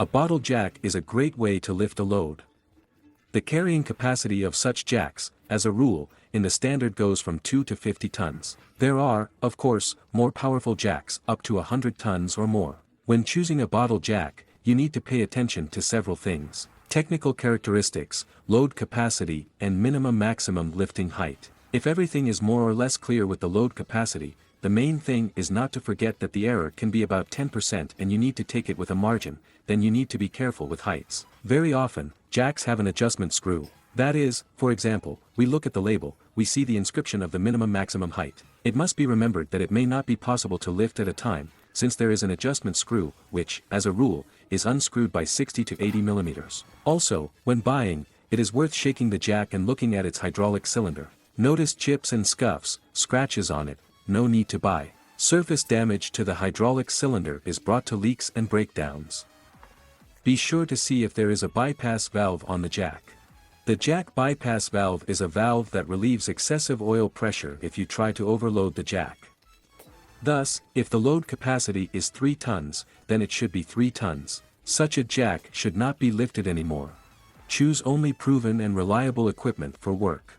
A bottle jack is a great way to lift a load. The carrying capacity of such jacks, as a rule, in the standard goes from 2 to 50 tons. There are, of course, more powerful jacks up to 100 tons or more. When choosing a bottle jack, you need to pay attention to several things: technical characteristics, load capacity, and maximum lifting height. If everything is more or less clear with the load capacity, the main thing is not to forget that the error can be about 10% and you need to take it with a margin. Then you need to be careful with heights. Very often, jacks have an adjustment screw. That is, for example, we look at the label, we see the inscription of the maximum height. It must be remembered that it may not be possible to lift at a time, since there is an adjustment screw, which, as a rule, is unscrewed by 60 to 80 millimeters. Also, when buying, it is worth shaking the jack and looking at its hydraulic cylinder. Notice chips and scuffs, scratches on it. No need to buy. Surface damage to the hydraulic cylinder is brought to leaks and breakdowns. Be sure to see if there is a bypass valve on the jack. The jack bypass valve is a valve that relieves excessive oil pressure if you try to overload the jack. Thus, if the load capacity is 3 tons, then it should be 3 tons. Such a jack should not be lifted anymore. Choose only proven and reliable equipment for work.